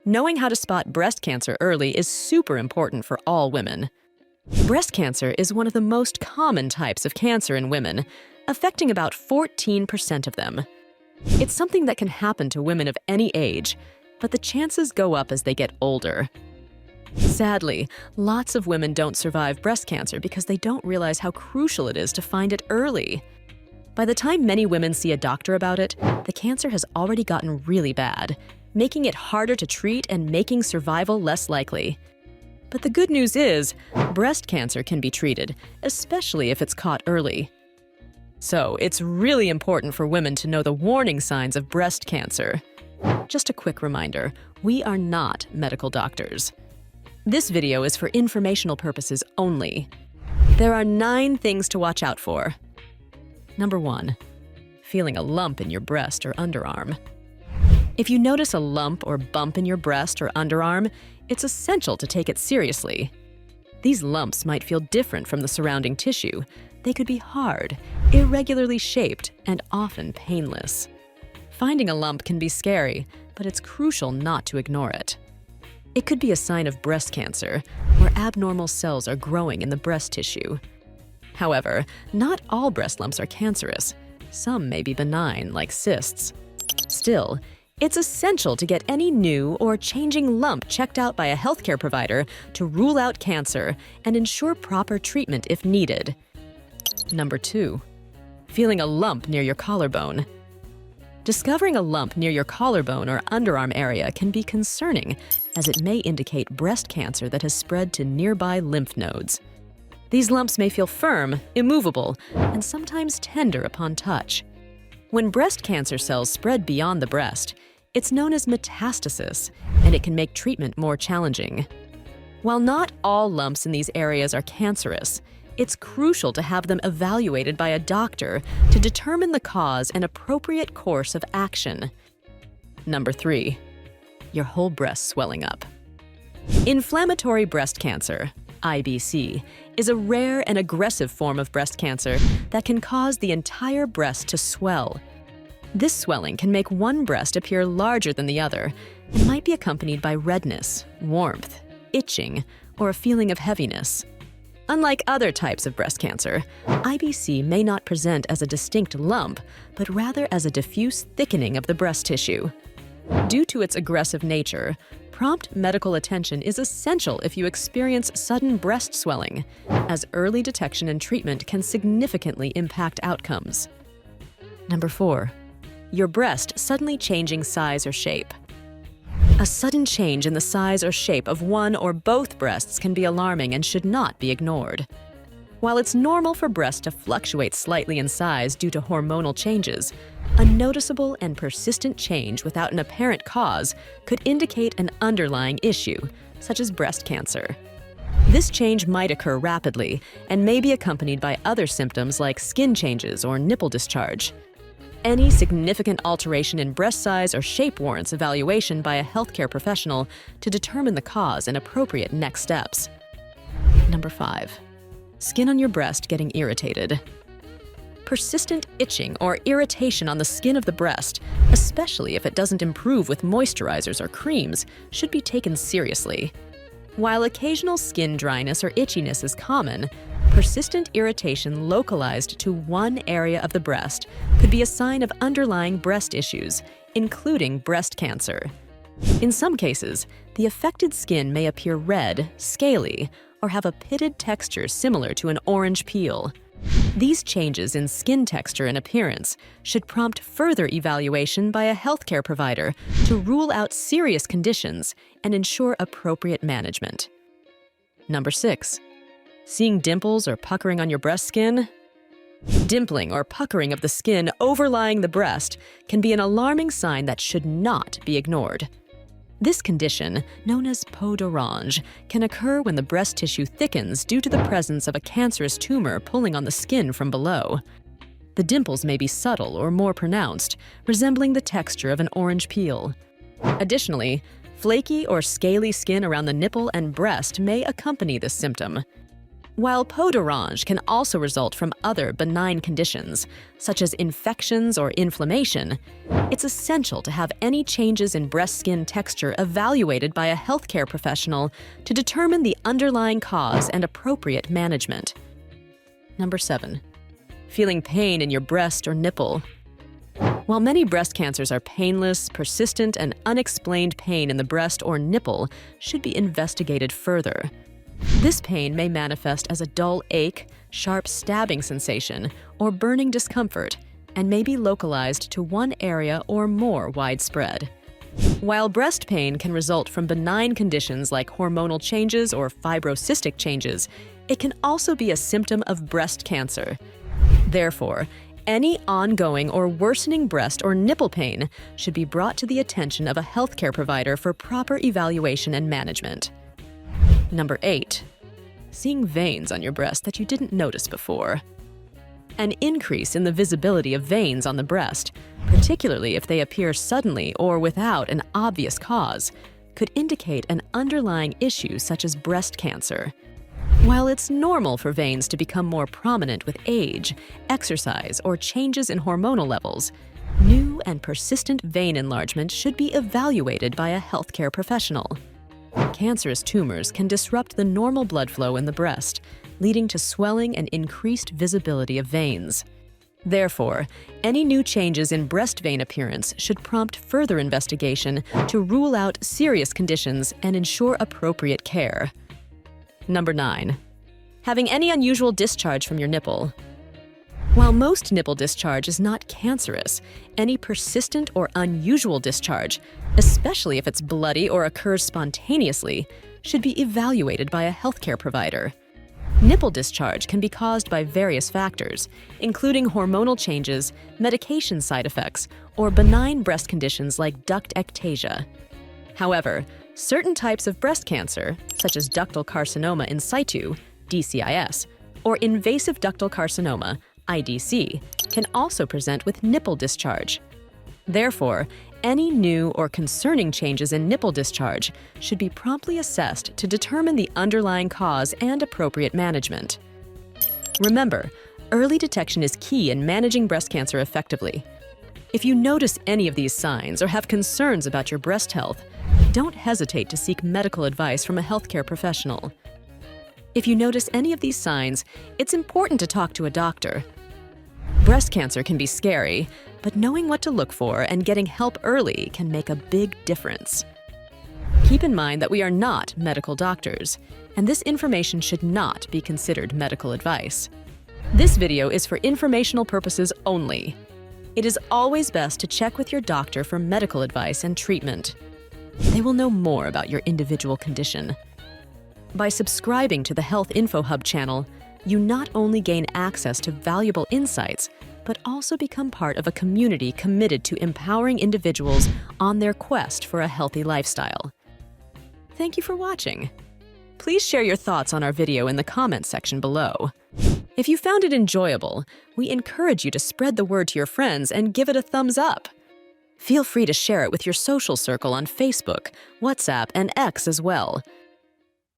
Knowing how to spot breast cancer early is super important for all women. Breast cancer is one of the most common types of cancer in women, affecting about 14% of them. It's something that can happen to women of any age, but the chances go up as they get older. Sadly, lots of women don't survive breast cancer because they don't realize how crucial it is to find it early. By the time many women see a doctor about it, the cancer has already gotten really bad, making it harder to treat and making survival less likely. But the good news is, breast cancer can be treated, especially if it's caught early. So, it's really important for women to know the warning signs of breast cancer. Just a quick reminder, we are not medical doctors. This video is for informational purposes only. There are 9 things to watch out for. Number 1. Feeling a lump in your breast or underarm. If you notice a lump or bump in your breast or underarm, it's essential to take it seriously. These lumps might feel different from the surrounding tissue. They could be hard, irregularly shaped, and often painless. Finding a lump can be scary, but it's crucial not to ignore it. It could be a sign of breast cancer, where abnormal cells are growing in the breast tissue. However, not all breast lumps are cancerous. Some may be benign, like cysts. Still, it's essential to get any new or changing lump checked out by a healthcare provider to rule out cancer and ensure proper treatment if needed. Number 2. Feeling a lump near your collarbone. Discovering a lump near your collarbone or underarm area can be concerning, as it may indicate breast cancer that has spread to nearby lymph nodes. These lumps may feel firm, immovable, and sometimes tender upon touch. When breast cancer cells spread beyond the breast, it's known as metastasis, and it can make treatment more challenging. While not all lumps in these areas are cancerous, it's crucial to have them evaluated by a doctor to determine the cause and appropriate course of action. Number 3. Your whole breast swelling up. Inflammatory breast cancer, IBC, is a rare and aggressive form of breast cancer that can cause the entire breast to swell. This swelling can make one breast appear larger than the other and might be accompanied by redness, warmth, itching, or a feeling of heaviness. Unlike other types of breast cancer, IBC may not present as a distinct lump, but rather as a diffuse thickening of the breast tissue. Due to its aggressive nature, prompt medical attention is essential if you experience sudden breast swelling, as early detection and treatment can significantly impact outcomes. Number 4. Your breast suddenly changing size or shape. A sudden change in the size or shape of one or both breasts can be alarming and should not be ignored. While it's normal for breasts to fluctuate slightly in size due to hormonal changes, a noticeable and persistent change without an apparent cause could indicate an underlying issue, such as breast cancer. This change might occur rapidly and may be accompanied by other symptoms like skin changes or nipple discharge. Any significant alteration in breast size or shape warrants evaluation by a healthcare professional to determine the cause and appropriate next steps. Number 5. Skin on your breast getting irritated. Persistent itching or irritation on the skin of the breast, especially if it doesn't improve with moisturizers or creams, should be taken seriously. While occasional skin dryness or itchiness is common, persistent irritation localized to one area of the breast could be a sign of underlying breast issues, including breast cancer. In some cases, the affected skin may appear red, scaly, or have a pitted texture similar to an orange peel. These changes in skin texture and appearance should prompt further evaluation by a healthcare provider to rule out serious conditions and ensure appropriate management. Number 6. Seeing dimples or puckering on your breast skin? Dimpling or puckering of the skin overlying the breast can be an alarming sign that should not be ignored. This condition, known as peau d'orange, can occur when the breast tissue thickens due to the presence of a cancerous tumor pulling on the skin from below. The dimples may be subtle or more pronounced, resembling the texture of an orange peel. Additionally, flaky or scaly skin around the nipple and breast may accompany this symptom. While peau d'orange can also result from other benign conditions, such as infections or inflammation, it's essential to have any changes in breast skin texture evaluated by a healthcare professional to determine the underlying cause and appropriate management. Number 7. Feeling pain in your breast or nipple. While many breast cancers are painless, persistent, and unexplained pain in the breast or nipple should be investigated further. This pain may manifest as a dull ache, sharp stabbing sensation, or burning discomfort, and may be localized to one area or more widespread. While breast pain can result from benign conditions like hormonal changes or fibrocystic changes, it can also be a symptom of breast cancer. Therefore, any ongoing or worsening breast or nipple pain should be brought to the attention of a healthcare provider for proper evaluation and management. Number 8. Seeing veins on your breast that you didn't notice before. An increase in the visibility of veins on the breast, particularly if they appear suddenly or without an obvious cause, could indicate an underlying issue such as breast cancer. While it's normal for veins to become more prominent with age, exercise, or changes in hormonal levels, new and persistent vein enlargement should be evaluated by a healthcare professional. Cancerous tumors can disrupt the normal blood flow in the breast, leading to swelling and increased visibility of veins. Therefore, any new changes in breast vein appearance should prompt further investigation to rule out serious conditions and ensure appropriate care. Number 9. Having any unusual discharge from your nipple. While most nipple discharge is not cancerous, any persistent or unusual discharge, especially if it's bloody or occurs spontaneously, should be evaluated by a healthcare provider. Nipple discharge can be caused by various factors, including hormonal changes, medication side effects, or benign breast conditions like duct ectasia. However, certain types of breast cancer, such as ductal carcinoma in situ, DCIS, or invasive ductal carcinoma, IDC, can also present with nipple discharge. Therefore, any new or concerning changes in nipple discharge should be promptly assessed to determine the underlying cause and appropriate management. Remember, early detection is key in managing breast cancer effectively. If you notice any of these signs or have concerns about your breast health, don't hesitate to seek medical advice from a healthcare professional. If you notice any of these signs, it's important to talk to a doctor. Breast cancer can be scary, but knowing what to look for and getting help early can make a big difference. Keep in mind that we are not medical doctors, and this information should not be considered medical advice. This video is for informational purposes only. It is always best to check with your doctor for medical advice and treatment. They will know more about your individual condition. By subscribing to the Health Infohub channel, you not only gain access to valuable insights, but also become part of a community committed to empowering individuals on their quest for a healthy lifestyle. Thank you for watching. Please share your thoughts on our video in the comments section below. If you found it enjoyable, we encourage you to spread the word to your friends and give it a thumbs up. Feel free to share it with your social circle on Facebook, WhatsApp, and X as well.